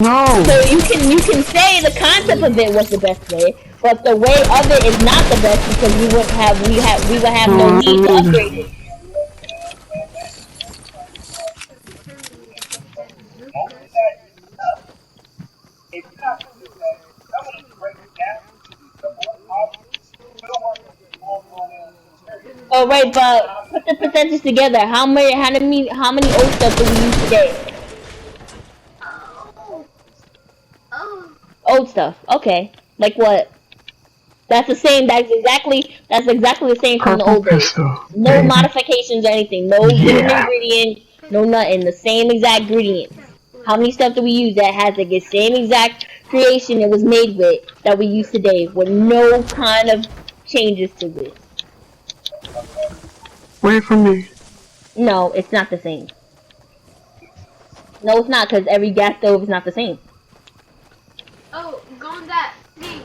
No. So you can say the concept of it was the best way, but the way of it is not the best because we would have no need to upgrade it. Oh right, but put the percentages together. How many old stuff do we use today? Old stuff. Okay. Like what? That's the same. That's exactly the same from the Purple old days. pistol. No Baby. modifications or anything. No different ingredient. No nothing. The same exact ingredients. How many stuff do we use that has the same exact creation it was made with that we use today with no kind of changes to it? Wait for me. No, it's not the same. No, it's not because every gas stove is not the same. Oh, go on that thing.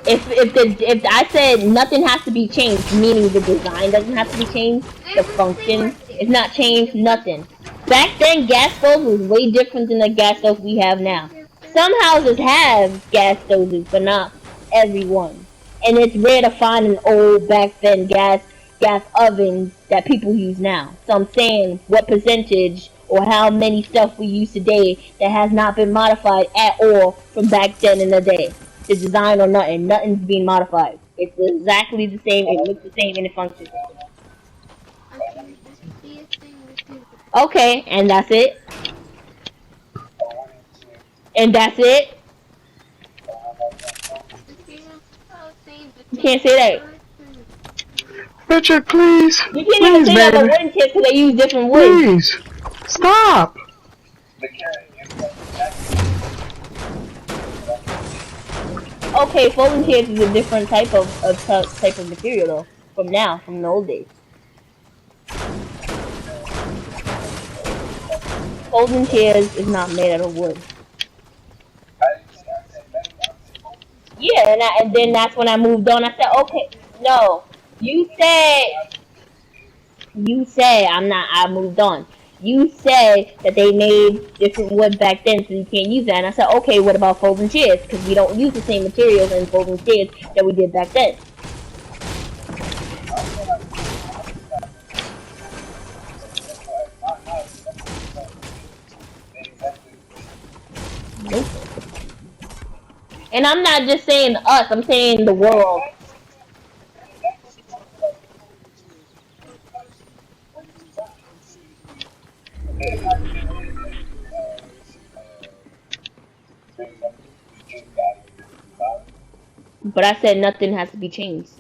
If I said nothing has to be changed, meaning the design doesn't have to be changed, the function is not changed, nothing. Back then, gas stoves was way different than the gas stoves we have now. Some houses have gas stoves, but not everyone. And it's rare to find an old back then gas oven that people use now. So I'm saying what percentage or how many stuff we use today that has not been modified at all from back then in the day. The design or nothing. Nothing's being modified. It's exactly the same. It looks the same and it functions. Okay, and that's it. And that's it. You can't say that. Richard, please. You can't even say that the wooden kits because they use different woods. Please. Stop. Okay, folding chairs is a different type of material though. From the old days. Folding chairs is not made out of wood. Yeah, and then that's when I moved on. I said, okay, no. You say I moved on. You say that they made different wood back then, so you can't use that. And I said, okay, what about folding chairs? Because we don't use the same materials in folding chairs that we did back then. Nope. And I'm not just saying us, I'm saying the world. But I said nothing has to be changed.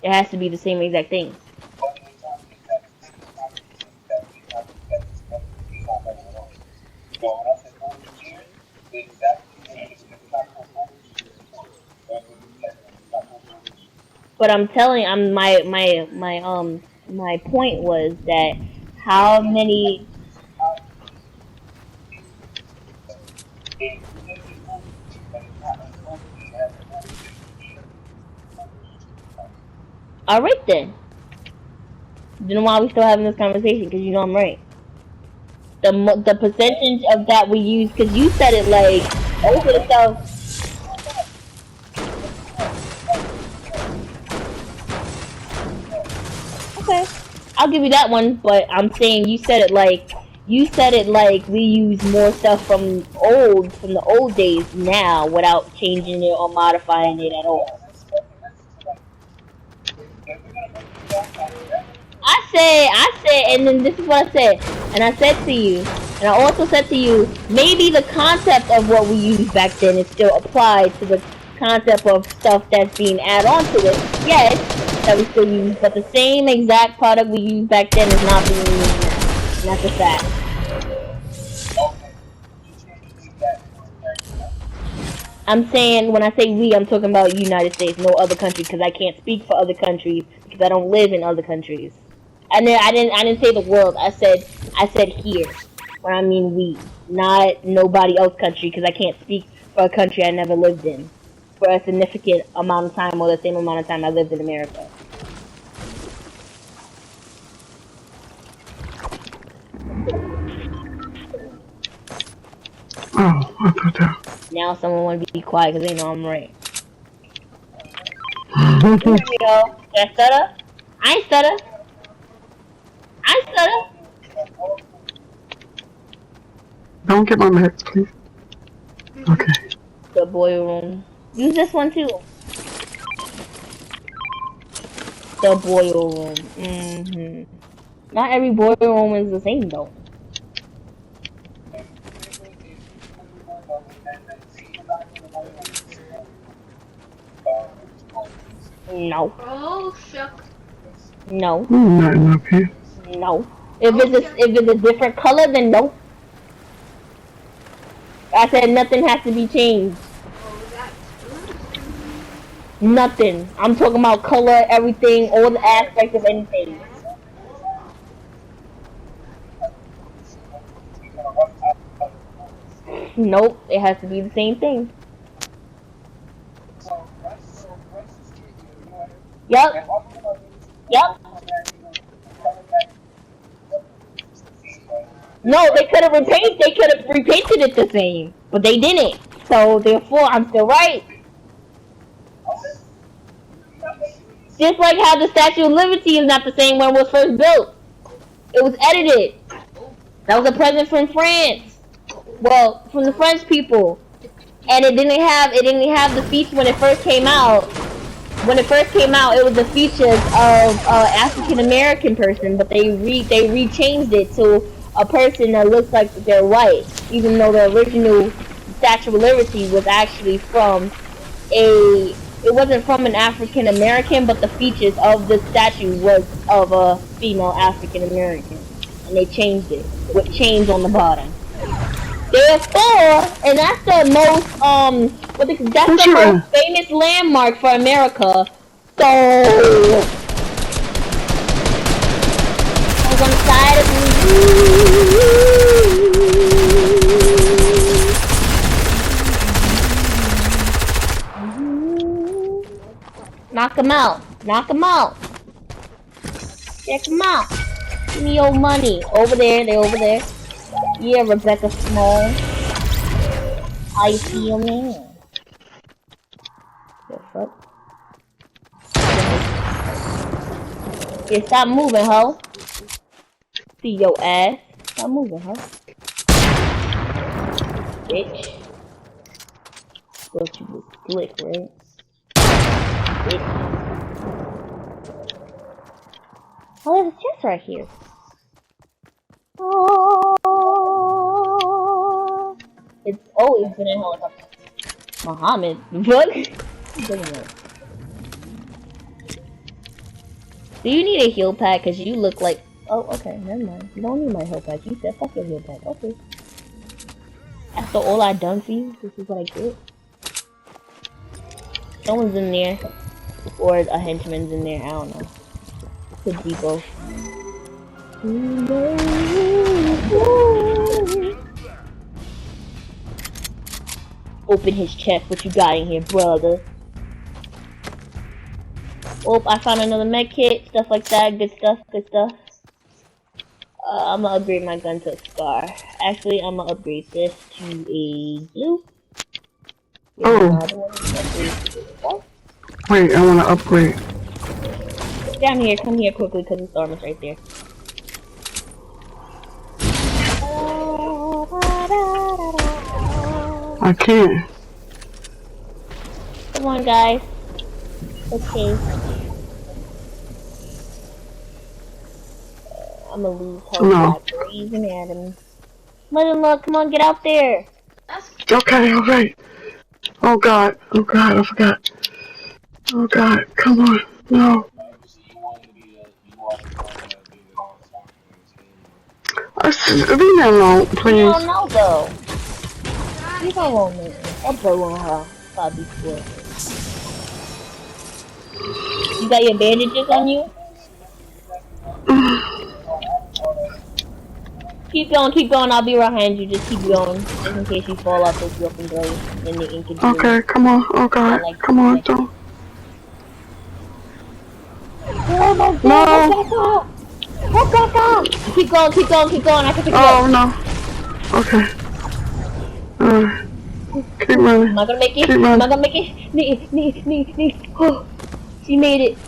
It has to be the same exact thing. But I'm telling you, my point was that how many Alright then. Then why are we still having this conversation? Because you know I'm right. The percentage of that we use, because you said it like over the stuff. Okay, I'll give you that one, but I'm saying you said it like we use more stuff from the old days now without changing it or modifying it at all. I said, and then this is what I said, and I said to you, and I also said to you, maybe the concept of what we used back then is still applied to the concept of stuff that's being added on to it. Yes, that we still use, but the same exact product we used back then is not being used now. And that's a fact. I'm saying, when I say we, I'm talking about United States, no other country, because I can't speak for other countries, because I don't live in other countries. And then I didn't say the world. I said here, when I mean we, not nobody else country, because I can't speak for a country I never lived in for a significant amount of time, or the same amount of time I lived in America. Oh, I thought that. Now someone want to be quiet because they know I'm right. Here we go. Did I stutter? I ain't stutter. I ain't stutter. Don't get my meds, please. Okay. The boiler room. Use this one too. The boiler room. Not every boiler room is the same though. No. Oh, shuck. No. Nothing up here. No. If it's a different color, then no. I said nothing has to be changed. Oh, that's Nothing. I'm talking about color, everything, all the aspects of anything. Nope. It has to be the same thing. Yup. Yup. No, they could have repainted it the same, but they didn't. So therefore, I'm still right. Just like how the Statue of Liberty is not the same when it was first built. It was edited. That was a present from France. Well, from the French people, and it didn't have the feature when it first came out. When it first came out, it was the features of African American person, but they rechanged it to a person that looks like they're white, even though the original Statue of Liberty was actually from it wasn't from an African American, but the features of the statue was of a female African American, and they changed it with chains on the bottom. Therefore, and that's the most that's the most famous landmark for America. So I was on the side of Knock him out. Knock him out. Check him out. Give me your money. Over there. They over there. Yeah, Rebecca Small. How you feel, man? The fuck? Yeah, stop moving, ho. See your ass. Stop moving, ho. Bitch. Thought you was slick, right? Bitch. Oh, there's a chest right here. Oh, it's always been in helicopter. Muhammad, what? Do you need a heal pack? Cause you look like. Oh, okay, never mind. You don't need my heal pack. You said fuck your heal pack. Okay. After all I done for you, this is what I get. Someone's in there, or a henchman's in there. I don't know. Could be both. Open his chest. What you got in here, brother? Oh, I found another med kit. Stuff like that. Good stuff. Good stuff. I'm gonna upgrade my gun to a scar. Actually, I'm gonna upgrade this to a blue. Oh. Wait, I wanna upgrade. Down here. Come here quickly, cause the storm is right there. I can't. Come on, guys. Okay. I'm gonna lose hope by breathing at him. Mother-in-law, come on, get out there. Okay, alright. Oh god, I forgot. Oh god, come on, no. Leave me alone, please. You don't know, though. You don't want me. I'll blow on her. Probably swear. You got your bandages on you? Keep going, I'll be right behind you, just keep going. Just in case you fall off this broken blade, then the ink can do Okay, come on, oh god, come on, don't. Oh my god, no! Keep going, I can pick you up. Oh no. Okay. running. Keep running. Am I gonna make it? Keep Am running. I gonna make it? Nee. Oh, she made it.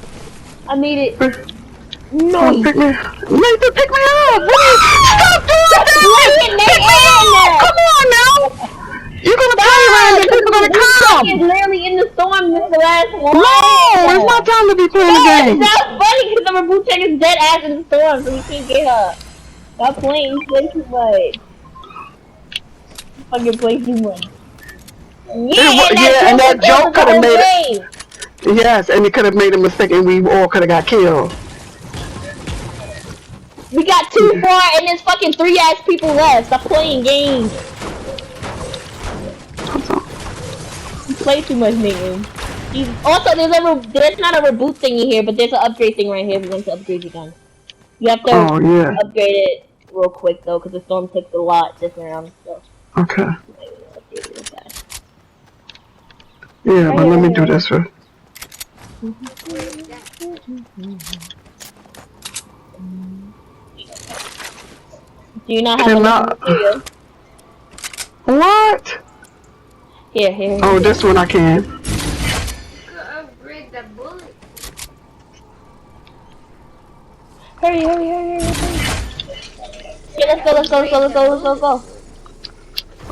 I made it. No. Oh, pick me. Nathan, pick me up. What? Stop doing that. Pick me up. Come on now. You're gonna play around and people gonna come. He's literally in the storm. This is the last one. No, it's not time to be playing the game. It's not funny because the reboot check is dead ass in the storm, so we can't get her. Stop playing. You play too much. Fucking play too much. Yeah, and that joke could have made it. Yes, and it could have made a mistake, and we all could have got killed. We got too far, and there's fucking 3 ass people left. Stop playing games. You play too much, nigga. Also, there's not a reboot thingy here, but there's an upgrade thing right here if you want to upgrade your gun. You have to upgrade it real quick though, because the storm took a lot this round. So. Okay. Yeah, but let me do this first. Do you not have enough material? What? Here. Oh, this one I can. Upgrade the bullet. Hurry. Yeah, let's go.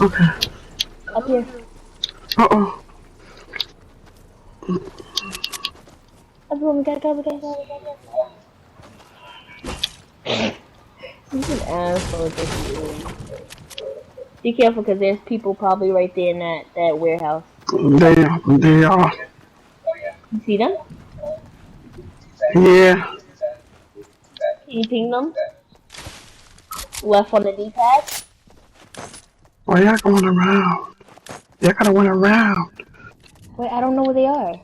Okay. Up here. Uh-oh. We gotta go. He's an asshole. Be careful, because there's people probably right there in that warehouse. They are. You see them? Yeah. Can you ping them? Left on the D-pad? Why y'all going around? Y'all gotta went around. Wait, I don't know where they are.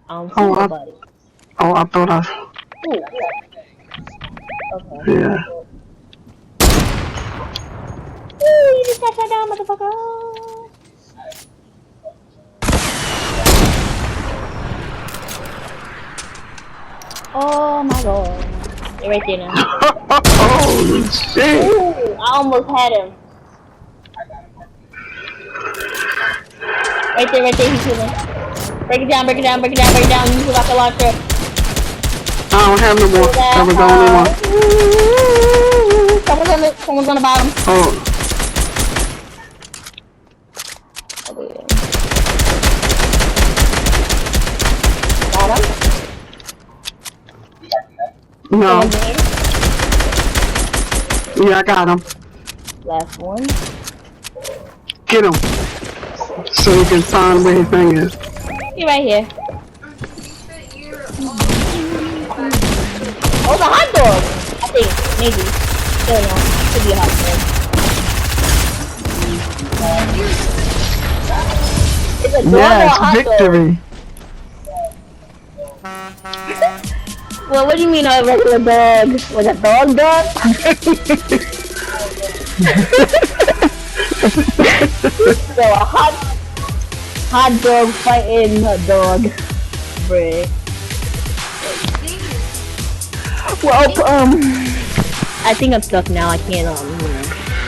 I don't see nobody. I thought I... Ooh, yeah. Okay. Yeah. Ooh, you just got shot down, motherfucker! Oh my god. They're right there now. Holy shit! Ooh, I almost had him. Right there, he's shooting. Break it down. Use the rocket launcher. I don't have no more. That was the only one. Someone's on the bottom. Oh. Got him? No. Yeah, I got him. Last one. Get him. So you can find where his thing is. You're right here. Oh, the hot dog! I think, maybe. Don't know. Could be a hot dog. It's a dog or a hot victory. Dog? Well, what do you mean a regular dog? Was a dog? So a hot dog fighting a dog. Bruh. Well, I think I'm stuck now. I can't,